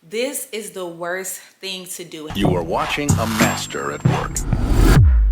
This is the worst thing to do. You are watching a master at work.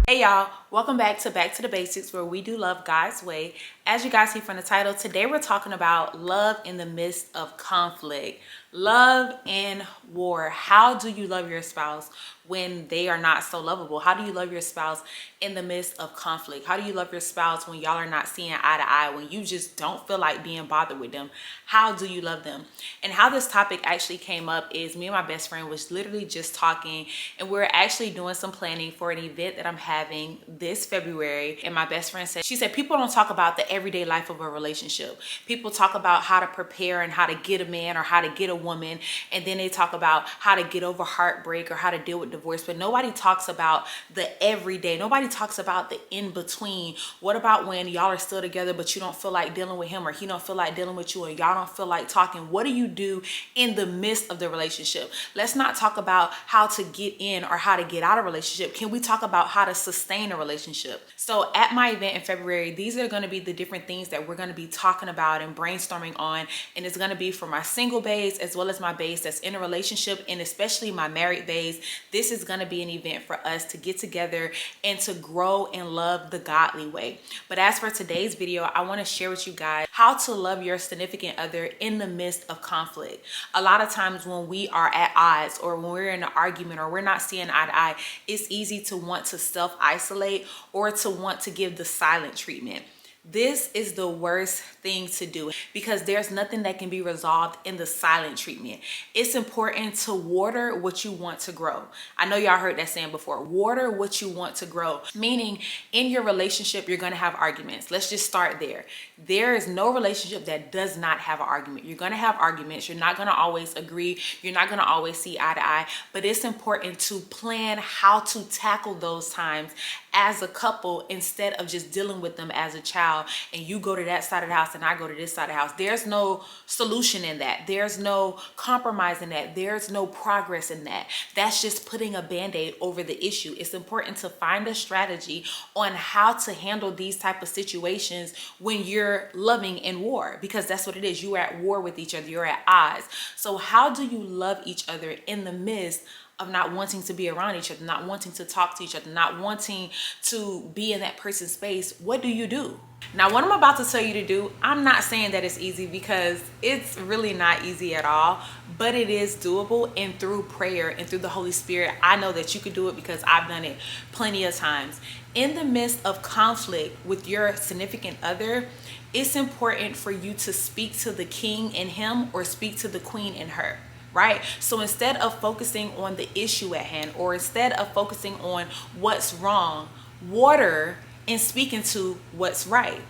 Hey y'all, welcome back to the Basics, where we do love God's way. As you guys see from the title, today we're talking about love in the midst of conflict. Love in war. How do you love your spouse when they are not so lovable? How do you love your spouse in the midst of conflict? How do you love your spouse when y'all are not seeing eye to eye, when you just don't feel like being bothered with them? How do you love them? And how this topic actually came up is me and my best friend was literally just talking, and we're actually doing some planning for an event that I'm having this February. And my best friend said, she said, people don't talk about the everyday life of a relationship. People talk about how to prepare and how to get a man or how to get a woman, and then they talk about how to get over heartbreak or how to deal with divorce, but nobody talks about the everyday. Nobody talks about the in between. What about when y'all are still together but you don't feel like dealing with him, or he don't feel like dealing with you, and y'all don't feel like talking? What do you do in the midst of the relationship? Let's not talk about how to get in or how to get out of a relationship. Can we talk about how to sustain a relationship? So at my event in February, these are going to be the different things that we're going to be talking about and brainstorming on, and it's going to be for my single baes as well as my baes that's in a relationship, and especially my married baes. This is going to be an event for us to get together and to grow and love the godly way. But as for today's video, I want to share with you guys how to love your significant other in the midst of conflict. A lot of times when we are at odds, or when we're in an argument, or we're not seeing eye to eye, it's easy to want to self-isolate or to want to give the silent treatment. This is the worst thing to do, because there's nothing that can be resolved in the silent treatment. It's important to water what you want to grow. I know y'all heard that saying before. Water what you want to grow. Meaning, in your relationship, you're going to have arguments. Let's just start there. There is no relationship that does not have an argument. You're going to have arguments. You're not going to always agree. You're not going to always see eye to eye. But it's important to plan how to tackle those times as a couple, instead of just dealing with them as a child, and you go to that side of the house and I go to this side of the house. There's no solution in that. There's no compromise in that. There's no progress in that. That's just putting a band-aid over the issue. It's important to find a strategy on how to handle these type of situations when you're loving in war, because that's what it is. You are at war with each other. You're at odds. So how do you love each other in the midst of not wanting to be around each other, not wanting to talk to each other, not wanting to be in that person's space? What do you do? Now, what I'm about to tell you to do, I'm not saying that it's easy, because it's really not easy at all, but it is doable. And through prayer and through the Holy Spirit, I know that you could do it, because I've done it plenty of times. In the midst of conflict with your significant other, it's important for you to speak to the king in him or speak to the queen in her. Right? So instead of focusing on the issue at hand, or instead of focusing on what's wrong, water and speaking to what's right.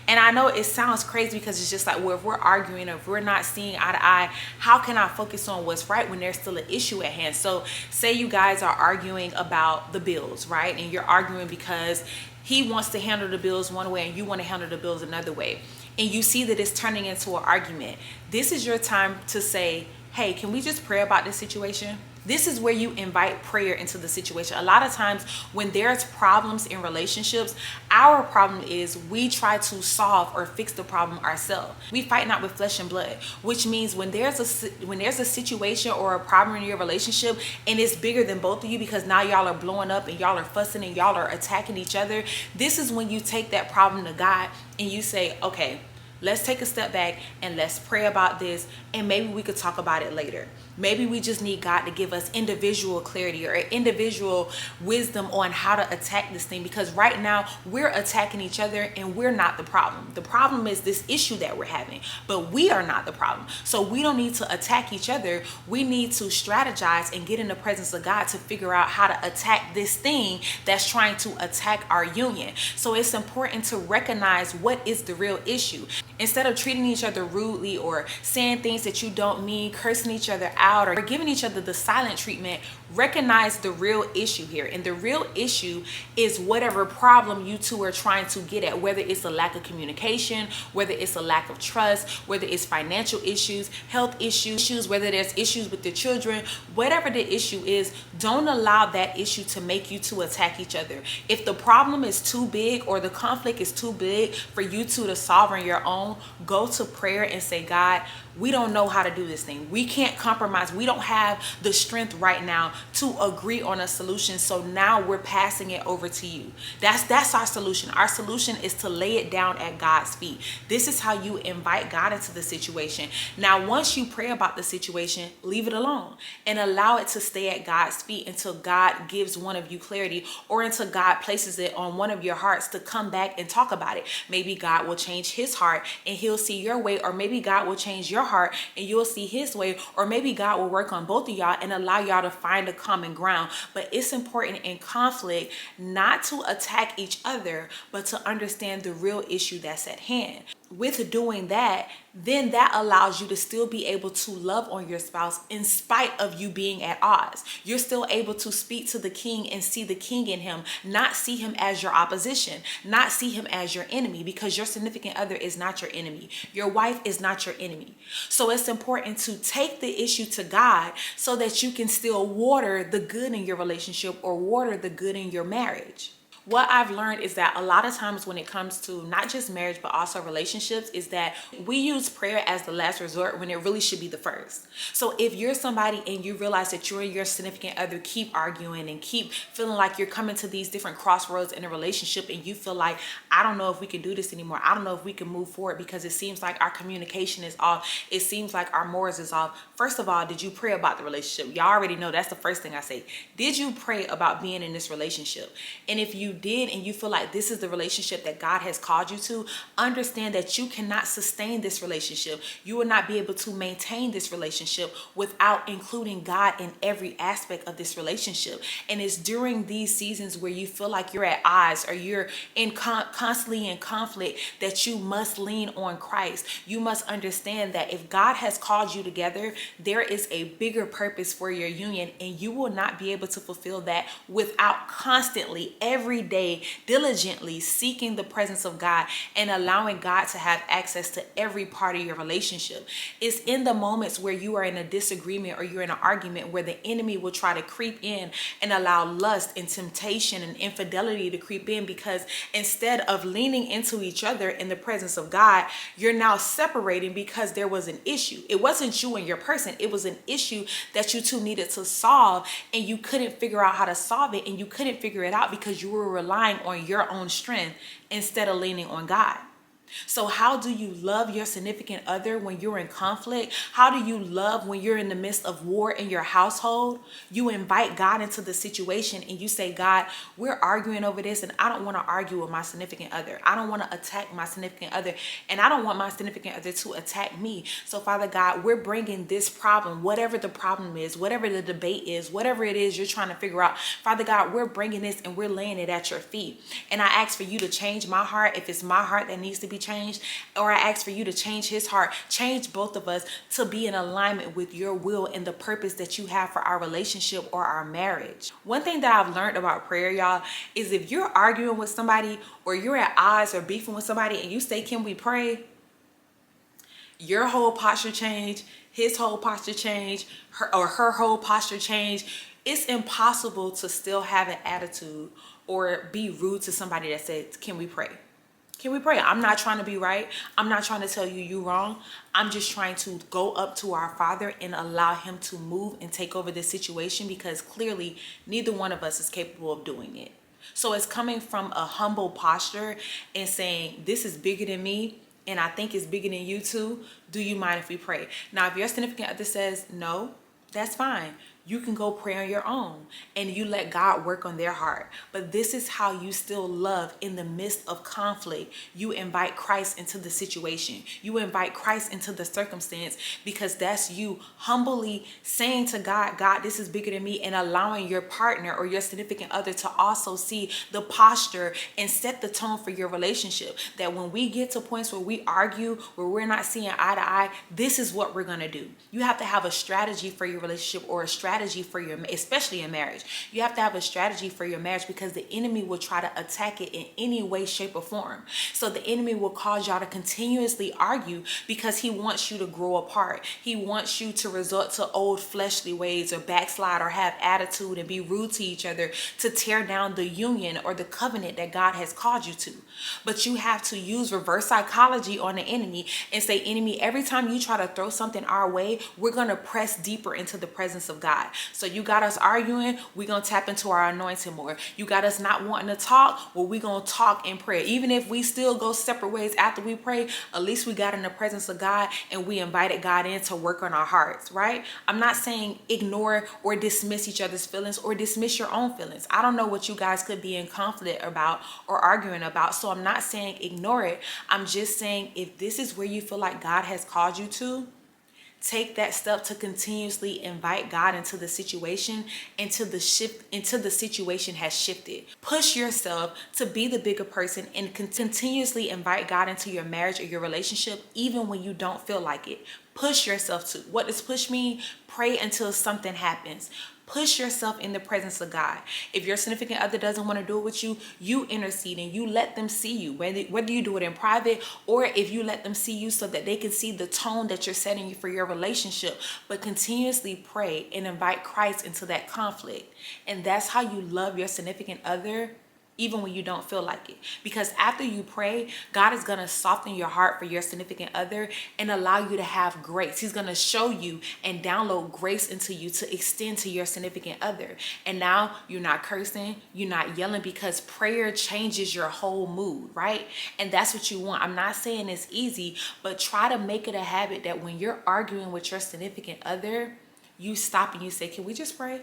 And I know it sounds crazy, because it's just like, well, if we're arguing, or if we're not seeing eye to eye, how can I focus on what's right when there's still an issue at hand? So say you guys are arguing about the bills, right? And you're arguing because he wants to handle the bills one way and you want to handle the bills another way. And you see that it's turning into an argument. This is your time to say, hey, can we just pray about this situation? This is where you invite prayer into the situation. A lot of times when there's problems in relationships, our problem is we try to solve or fix the problem ourselves. We fight not with flesh and blood, which means when there's a situation or a problem in your relationship and it's bigger than both of you, because now y'all are blowing up and y'all are fussing and y'all are attacking each other, this is when you take that problem to God and you say, okay, let's take a step back and let's pray about this, and maybe we could talk about it later. Maybe we just need God to give us individual clarity or individual wisdom on how to attack this thing, because right now we're attacking each other and we're not the problem. The problem is this issue that we're having, but we are not the problem. So we don't need to attack each other. We need to strategize and get in the presence of God to figure out how to attack this thing that's trying to attack our union. So it's important to recognize what is the real issue. Instead of treating each other rudely or saying things that you don't mean, cursing each other out, or giving each other the silent treatment, recognize the real issue here. And the real issue is whatever problem you two are trying to get at, whether it's a lack of communication, whether it's a lack of trust, whether it's financial issues, health issues, whether there's issues with the children, whatever the issue is, don't allow that issue to make you two attack each other. If the problem is too big or the conflict is too big for you two to solve on your own, alone, go to prayer and say, God, we don't know how to do this thing. We can't compromise. We don't have the strength right now to agree on a solution. So now we're passing it over to you. That's our solution. Our solution is to lay it down at God's feet. This is how you invite God into the situation. Now, once you pray about the situation, leave it alone and allow it to stay at God's feet until God gives one of you clarity, or until God places it on one of your hearts to come back and talk about it. Maybe God will change his heart and he'll see your way, or maybe God will change your heart and you'll see his way, or maybe God will work on both of y'all and allow y'all to find a common ground. But it's important in conflict not to attack each other, but to understand the real issue that's at hand. With doing that, then that allows you to still be able to love on your spouse in spite of you being at odds. You're still able to speak to the king and see the king in him, not see him as your opposition, not see him as your enemy, because your significant other is not your enemy. Your wife is not your enemy. So it's important to take the issue to God so that you can still water the good in your relationship or water the good in your marriage. What I've learned is that a lot of times when it comes to not just marriage, but also relationships, is that we use prayer as the last resort when it really should be the first. So if you're somebody and you realize that you and your significant other keep arguing and keep feeling like you're coming to these different crossroads in a relationship, and you feel like, I don't know if we can do this anymore. I don't know if we can move forward because it seems like our communication is off. It seems like our morals is off. First of all, did you pray about the relationship? Y'all already know that's the first thing I say. Did you pray about being in this relationship? And if you did, and you feel like this is the relationship that God has called you to, understand that you cannot sustain this relationship. You will not be able to maintain this relationship without including God in every aspect of this relationship. And it's during these seasons where you feel like you're at odds or you're constantly in conflict that you must lean on Christ. You must understand that if God has called you together, there is a bigger purpose for your union, and you will not be able to fulfill that without constantly, every day, diligently seeking the presence of God and allowing God to have access to every part of your relationship. It's in the moments where you are in a disagreement or you're in an argument where the enemy will try to creep in and allow lust and temptation and infidelity to creep in, because instead of leaning into each other in the presence of God, you're now separating because there was an issue. It wasn't you and your person. It was an issue that you two needed to solve, and you couldn't figure out how to solve it, and you couldn't figure it out because you were relying on your own strength instead of leaning on God. So how do you love your significant other when you're in conflict? How do you love when you're in the midst of war in your household? You invite God into the situation and you say, God, we're arguing over this, and I don't want to argue with my significant other. I don't want to attack my significant other, and I don't want my significant other to attack me. So Father God, we're bringing this problem, whatever the problem is, whatever the debate is, whatever it is you're trying to figure out, Father God, we're bringing this and we're laying it at your feet. And I ask for you to change my heart if it's my heart that needs to be changed, or I ask for you to change his heart, change both of us to be in alignment with your will and the purpose that you have for our relationship or our marriage. One thing that I've learned about prayer, y'all, is if you're arguing with somebody or you're at odds or beefing with somebody and you say, can we pray? Your whole posture change, his whole posture change, her whole posture change. It's impossible to still have an attitude or be rude to somebody that says, can we pray? Can we pray? I'm not trying to be right. I'm not trying to tell you you're wrong. I'm just trying to go up to our Father and allow him to move and take over this situation, because clearly neither one of us is capable of doing it. So it's coming from a humble posture and saying, this is bigger than me, and I think it's bigger than you too. Do you mind if we pray? Now, if your significant other says no, that's fine. You can go pray on your own and you let God work on their heart. But this is how you still love in the midst of conflict. You invite Christ into the situation. You invite Christ into the circumstance, because that's you humbly saying to God, God, this is bigger than me, and allowing your partner or your significant other to also see the posture and set the tone for your relationship. That when we get to points where we argue, where we're not seeing eye to eye, this is what we're going to do. You have to have a strategy for your relationship, or a strategy strategy for your, especially in marriage. You have to have a strategy for your marriage because the enemy will try to attack it in any way, shape, or form. So the enemy will cause y'all to continuously argue because he wants you to grow apart. He wants you to resort to old fleshly ways or backslide or have attitude and be rude to each other to tear down the union or the covenant that God has called you to. But you have to use reverse psychology on the enemy and say, enemy, every time you try to throw something our way, we're going to press deeper into the presence of God. So you got us arguing, we're going to tap into our anointing more. You got us not wanting to talk, well, we're going to talk in prayer. Even if we still go separate ways after we pray, at least we got in the presence of God and we invited God in to work on our hearts, right? I'm not saying ignore or dismiss each other's feelings or dismiss your own feelings. I don't know what you guys could be in conflict about or arguing about, so I'm not saying ignore it. I'm just saying if this is where you feel like God has called you to, take that step to continuously invite God into the situation until the situation has shifted. Push yourself to be the bigger person and continuously invite God into your marriage or your relationship even when you don't feel like it. Push yourself to. What does push mean? Pray until something happens. Push yourself in the presence of God. If your significant other doesn't want to do it with you, you intercede and you let them see you, whether you do it in private or if you let them see you so that they can see the tone that you're setting for your relationship. But continuously pray and invite Christ into that conflict. And that's how you love your significant other, even when you don't feel like it. Because after you pray, God is going to soften your heart for your significant other and allow you to have grace. He's going to show you and download grace into you to extend to your significant other. And now you're not cursing, you're not yelling, because prayer changes your whole mood, right? And that's what you want. I'm not saying it's easy, but try to make it a habit that when you're arguing with your significant other, you stop and you say, can we just pray?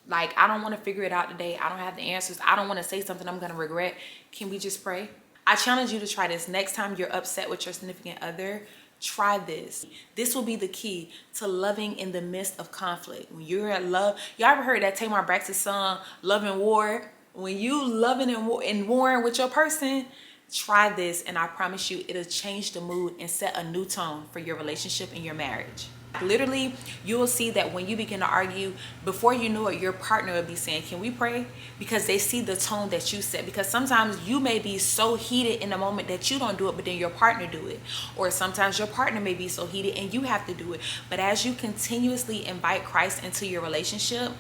Like, I don't want to figure it out today. I don't have the answers. I don't want to say something I'm going to regret. Can we just pray? I challenge you to try this. Next time you're upset with your significant other, try this. This will be the key to loving in the midst of conflict. When you're at love, y'all ever heard that Tamar Braxton's song, Love and War? When you loving and warring with your person, try this. And I promise you, it'll change the mood and set a new tone for your relationship and your marriage. Literally, you will see that when you begin to argue, before you know it, your partner will be saying, can we pray? Because they see the tone that you set. Because sometimes you may be so heated in the moment that you don't do it, but then your partner do it. Or sometimes your partner may be so heated and you have to do it. But as you continuously invite Christ into your relationship,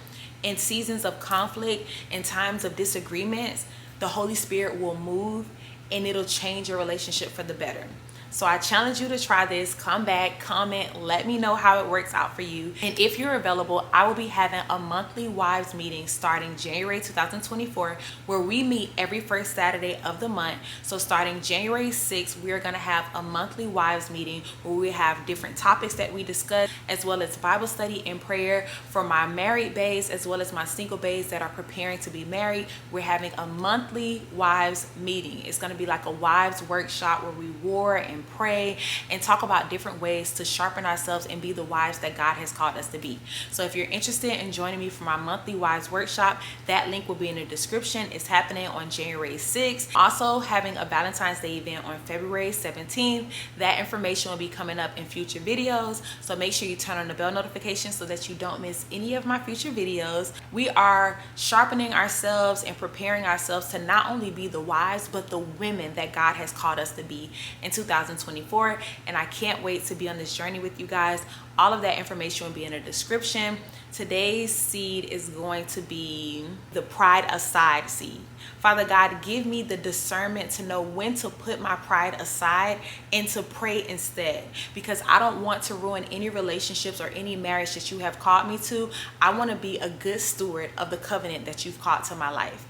in seasons of conflict, in times of disagreements, the Holy Spirit will move and it'll change your relationship for the better. So I challenge you to try this. Come back, comment, let me know how it works out for you. And if you're available, I will be having a monthly wives meeting starting January 2024, where we meet every first Saturday of the month. So starting January 6th, we are going to have a monthly wives meeting where we have different topics that we discuss, as well as Bible study and prayer for my married baes, as well as my single baes that are preparing to be married. We're having a monthly wives meeting. It's going to be like a wives workshop where we war and pray and talk about different ways to sharpen ourselves and be the wives that God has called us to be. So if you're interested in joining me for my monthly wives workshop, that link will be in the description. It's happening on January 6th. Also having a Valentine's Day event on February 17th. That information will be coming up in future videos. So make sure you turn on the bell notification so that you don't miss any of my future videos. We are sharpening ourselves and preparing ourselves to not only be the wives, but the women that God has called us to be in 2024. And I can't wait to be on this journey with you guys. All of that information will be in the description. Today's seed is going to be the pride aside seed. Father God, give me the discernment to know when to put my pride aside and to pray instead, because I don't want to ruin any relationships or any marriage that you have called me to. I want to be a good steward of the covenant that you've called to my life.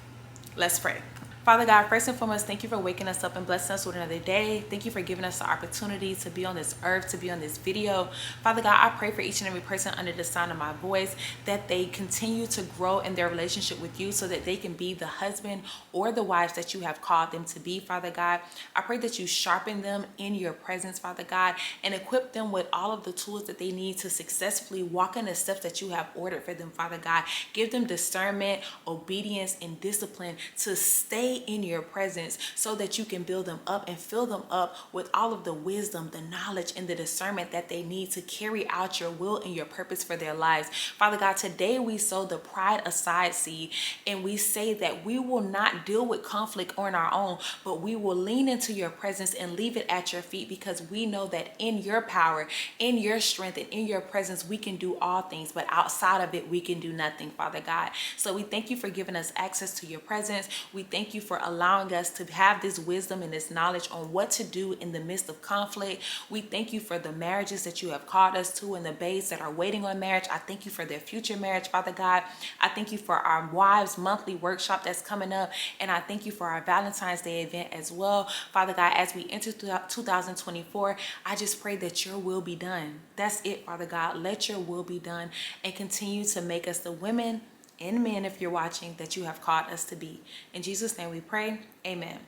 Let's pray. Father God, first and foremost, thank you for waking us up and blessing us with another day. Thank you for giving us the opportunity to be on this earth, to be on this video. Father God, I pray for each and every person under the sound of my voice that they continue to grow in their relationship with you so that they can be the husband or the wives that you have called them to be, Father God. I pray that you sharpen them in your presence, Father God, and equip them with all of the tools that they need to successfully walk in the steps that you have ordered for them, Father God. Give them discernment, obedience, and discipline to stay stay in your presence so that you can build them up and fill them up with all of the wisdom, the knowledge, and the discernment that they need to carry out your will and your purpose for their lives. Father God, today we sow the pride aside seed, and we say that we will not deal with conflict on our own, but we will lean into your presence and leave it at your feet, because we know that in your power, in your strength, and in your presence, we can do all things, but outside of it, we can do nothing, Father God. So we thank you for giving us access to your presence. We thank you for allowing us to have this wisdom and this knowledge on what to do in the midst of conflict. We thank you for the marriages that you have called us to and the babes that are waiting on marriage. I thank you for their future marriage, Father God. I thank you for our wives monthly workshop that's coming up, and I thank you for our Valentine's Day event as well, Father God. As we enter 2024, I just pray that your will be done. That's it, Father God. Let your will be done, and continue to make us the women and men, if you're watching, that you have called us to be. In Jesus' name we pray, amen.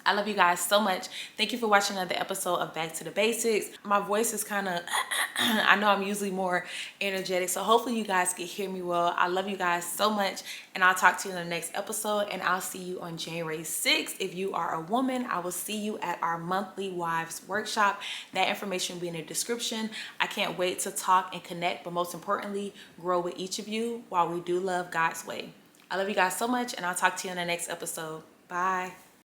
I love you guys so much. Thank you for watching another episode of Back to the Basics. My voice is kind of, I know I'm usually more energetic, so hopefully you guys can hear me well. I love you guys so much, and I'll talk to you in the next episode, and I'll see you on January 6th. If you are a woman, I will see you at our monthly wives workshop. That information will be in the description. I can't wait to talk and connect, but most importantly, grow with each of you while we do love God's way. I love you guys so much, and I'll talk to you in the next episode. Bye.